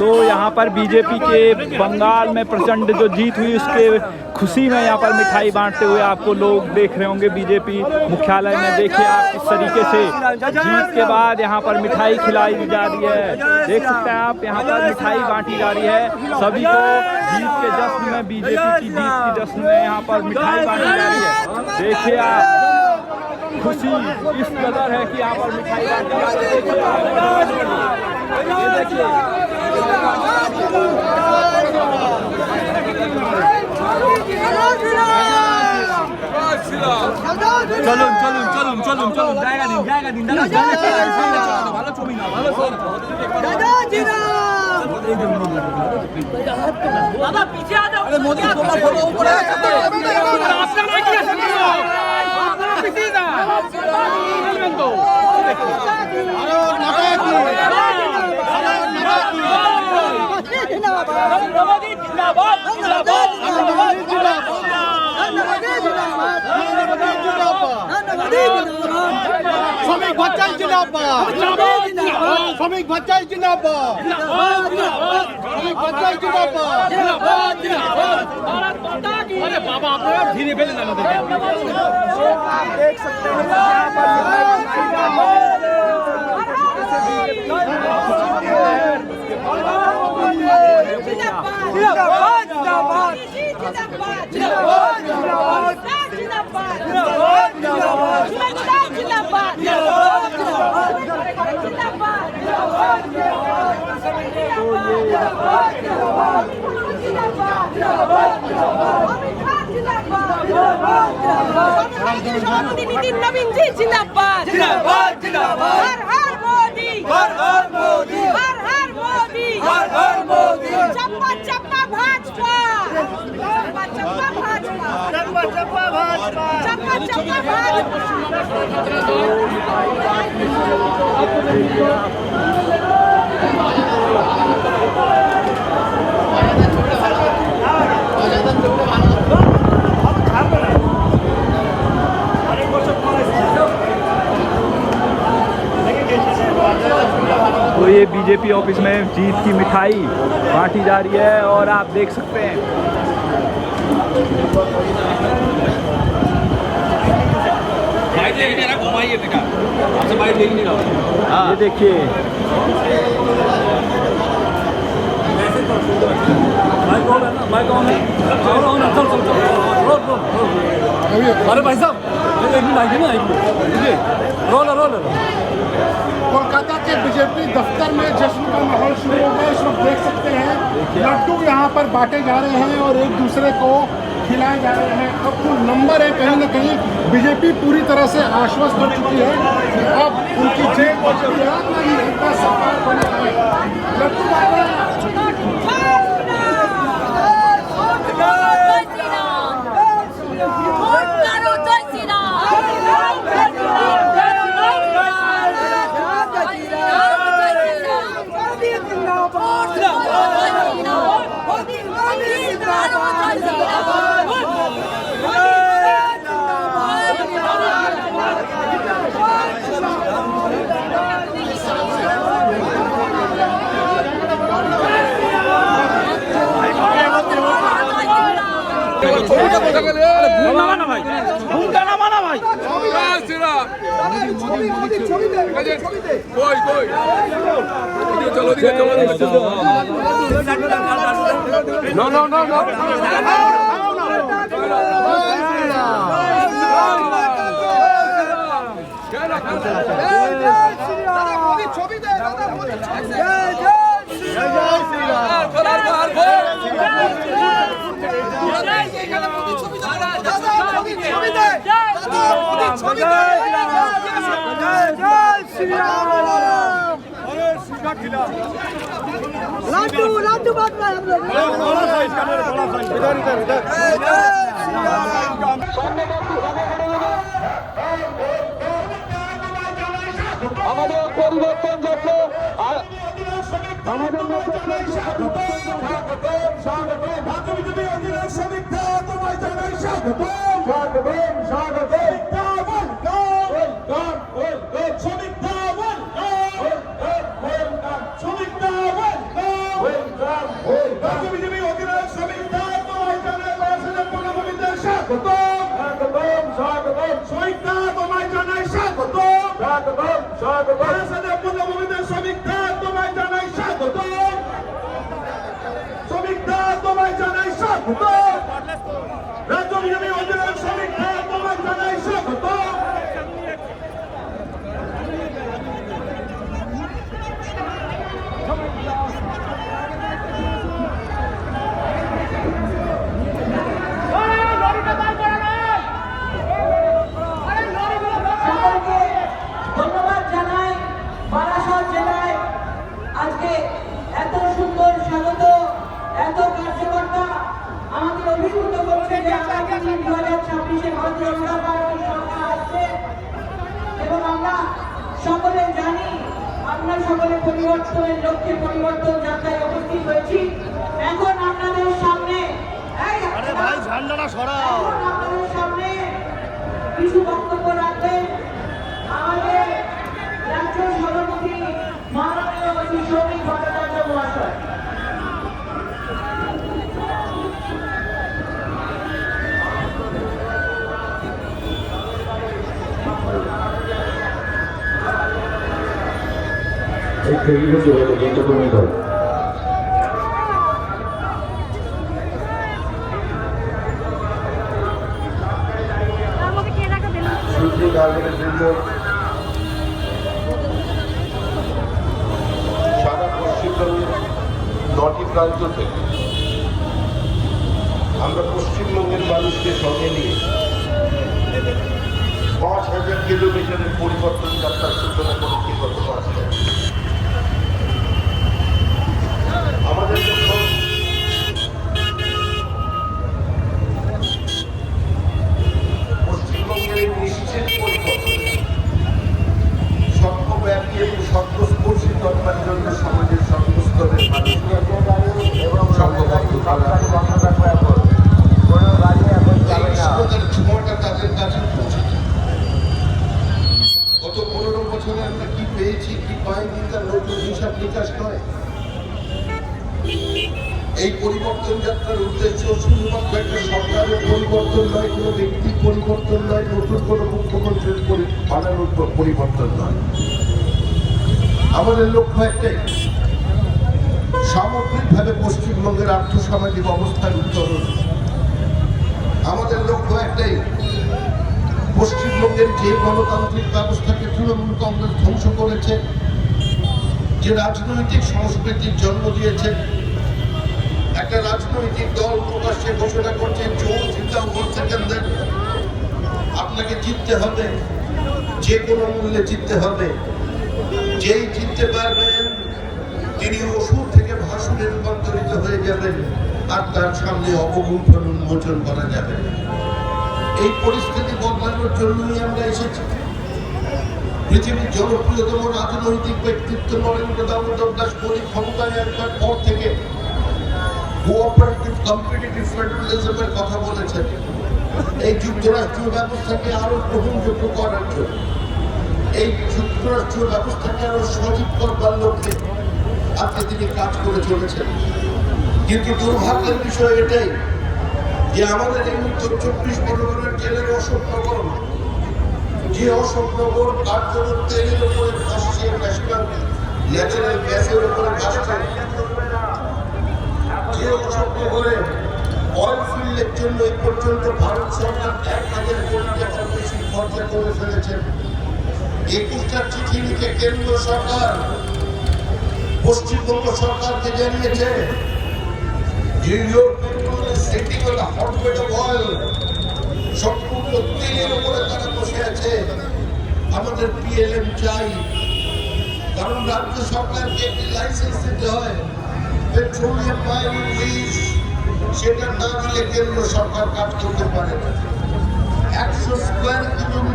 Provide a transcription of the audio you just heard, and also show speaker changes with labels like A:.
A: तो यहाँ पर बीजेपी के बंगाल में प्रचंड जो जीत हुई उसके खुशी में यहाँ पर मिठाई बांटते हुए आपको लोग देख रहे होंगे। बीजेपी मुख्यालय में देखिए आप किस तरीके से जीत के बाद यहाँ पर मिठाई खिलाई जा रही है। देख सकते हैं आप यहाँ पर मिठाई बांटी जा रही है सभी को। जीत के जश्न में, बीजेपी की जीत के जश्न में यहाँ पर मिठाई बांटी जा रही है। देखिए आप खुशी इस कदर है कि यहाँ पर मिठाई बांटी जा रही है। देखिए
B: চলুন চলুন চলুন চলুন চলুন জায়গা দিন ভালো ছবি না ভালো দাদা পিছে আ যাও। আরে মোদি তোমার ফটো উপরে আপনারা কি আছেন আপনারা পিছে যান বলবেন তো শ্রমিক ভাতাই জিন্দাবাদ, শ্রমিক ভাতাই জিন্দাবাদ, শ্রমিক ভাতাই জিন্দাবাদ। भारत माता की। अरे बाबा आप धीरे फैले ना देख सकते हैं नवीन जी जिंदाबाद, जिंदाबाद, जिंदाबाद। हर हर मोदी, हर हर मोदी, हर हर मोदी, हर हर मोदी। चप्पा चप्पा भाजपा, चप्पा चप्पा भाजपा, चप्पा चप्पा भाजपा, चप्पा चप्पा भाजपा। तो ये बीजेपी ऑफिस में जीत की मिठाई बांटी जा रही है और आप देख सकते हैं ये देखिए अरे भाई साहब कोलकाता के बीजेपी दफ्तर में जश्न का माहौल शुरू हो गया। इस वक्त देख सकते हैं लड्डू यहाँ पर बांटे जा रहे हैं और एक दूसरे को खिलाए जा रहे हैं। अब जो नंबर है कहीं न कहीं बीजेपी पूरी तरह से आश्वस्त हो चुकी है कि अब उनकी जेब सरकार बना है। लड्डू बांट रहे हैं। No, no, no, no. लाडू लाडू बात में हम लोग बड़ा साइज का बड़ा साइज इधर इधर इधर আমাদের পরিবর্তন যাচ্ছে আমাদের মধ্যে
C: রাজ্য বিজেপি অধিনায়ক শ্রমিক দল তোমায় জানাই বারাসাতের পূর্ণভূমিদের স্বাগতম। শ্রমিক দল তোমায় জানাই স্বাগতম। বারাসাতের পূর্ণভূমিদের শ্রমিক দল তোমায় জানাই স্বাগতম। শ্রমিক দল তোমায় জানাই স্বাগতম। রাজ্য বিজেপি অধিনায়ক শ্রমিক দল তোমায় জানাই স্বাগতম।
D: ধন্যবাদ জানাই বারাসাত জেলায় আজকে এত সুন্দর স্বাগত, এত কার্যকর্তা আমাদের অভিভূত করছে যে আগামী 2026-এ ভারতীয় জনতা পার্টির সরকার আসছে এবং আমরা সকলে জানি, আমরা সকলে পরিবর্তনের লক্ষ্যে পরিবর্তন যাত্রায় উপস্থিত হয়েছি। এখন আপনাদের সামনে আপনাদের সামনে কিছু বক্তব্য রাখবেন আমাদের রাজ্য সভাপতি মাননীয় শ্রী শ্রমিক ভট্টাচার্য মহাশয়।
C: সারা পশ্চিমবঙ্গের 9টি প্রান্ত থেকে আমরা পশ্চিমবঙ্গের মানুষকে সঙ্গে নিয়ে 5,000 কিলোমিটারের পরিবর্তন যাত্রার সূচনা করেছি গত মাসে। আমাদের লক্ষ্য পশ্চিমবঙ্গের এই নিশ্চিত পরিবর্তন সর্বব্যাপী এবং সর্বস্পর্শী করবার জন্য সমাজের সর্বস্তরের মানুষকে এবং সংঘবদ্ধ করা ছোঁয়াটা তাদের কাছে পৌঁছেছে। গত 15 বছরে আমরা কি পেয়েছি কি পাইনি তার নতুন হিসাব নিকাশ নয়। এই পরিবর্তন যাত্রার উদ্দেশ্য শুধুমাত্র একটা সরকারের পরিবর্তন নয়, কোনো ব্যক্তির পরিবর্তন নয়, নতুন কোনো মুখ্যমন্ত্রীর বানানোর পরিবর্তন নয়। আমাদের লক্ষ্য একটাই, সামগ্রিকভাবে পশ্চিমবঙ্গের আর্থসামাজিক অবস্থার উত্তরণ। আমাদের লক্ষ্য একটাই, পশ্চিমবঙ্গের যে গণতান্ত্রিক ব্যবস্থাকে তৃণমূল কংগ্রেস ধ্বংস করেছে, যে রাজনৈতিক সংস্কৃতির জন্ম দিয়েছে, একটা রাজনৈতিক দল প্রকাশ্যে ঘোষণা করছে আপনাকে জিততে হবে, যে কোনো মূল্যে জিততে হবে, যেই জিততে পারবেন তিনি অসুর থেকে ভাষণে রূপান্তরিত হয়ে যাবেন আর তার সামনে অবগুণ্ঠন উন্মোচন করা যাবে। এই পরিস্থিতি বদলানোর জন্যই আমরা এসেছি। পৃথিবীর জনপ্রিয়তম রাজনৈতিক ব্যক্তিত্ব নরেন্দ্র দামোদর দাস মোদী ক্ষমতায় আসবার পর থেকে কোঅপারেটিভ কম্পিটিটিভ ফেডারালিজমের কথা বলেছেন। এই যুক্তরাষ্ট্রীয় ব্যবস্থাকে আরো গ্রহণযোগ্য করার জন্য, এই যুক্তরাষ্ট্রীয় ব্যবস্থাকে আরো সজীব করবার লক্ষ্যে আজকে তিনি কাজ করে চলেছেন। কিন্তু দুর্ভাগ্যের বিষয় এটাই যে আমাদের এই উত্তর 24 পরগনার জেলার অশোকনগর, যে অশোকনগর কার্যত তেলের উপরে ভাসছে, ন্যাচারাল গ্যাসের উপরে ভাসছে, যে অশোকনগরে অয়েল ফিল্ডের জন্য এই পর্যন্ত ভারত সরকার 1,000 কোটি টাকার বেশি খরচা করে ফেলেছেন। 21টা চিঠি লিখে কেন্দ্র সরকার পশ্চিমবঙ্গ সরকারকে জানিয়েছে যে sitting on hotbed of oil, সম্পূর্ণ তেলের উপরে তারা বসে আছে। আমাদের PLM চাই, কারণ রাজ্য সরকারকে একটি লাইসেন্স দিতে হয় পেট্রোলিয়াম মাইনিং লিজ, সেটা না দিলে কেন্দ্র সরকার কাজ করতে পারে না। 100 স্কোয়ার কিলোমিটার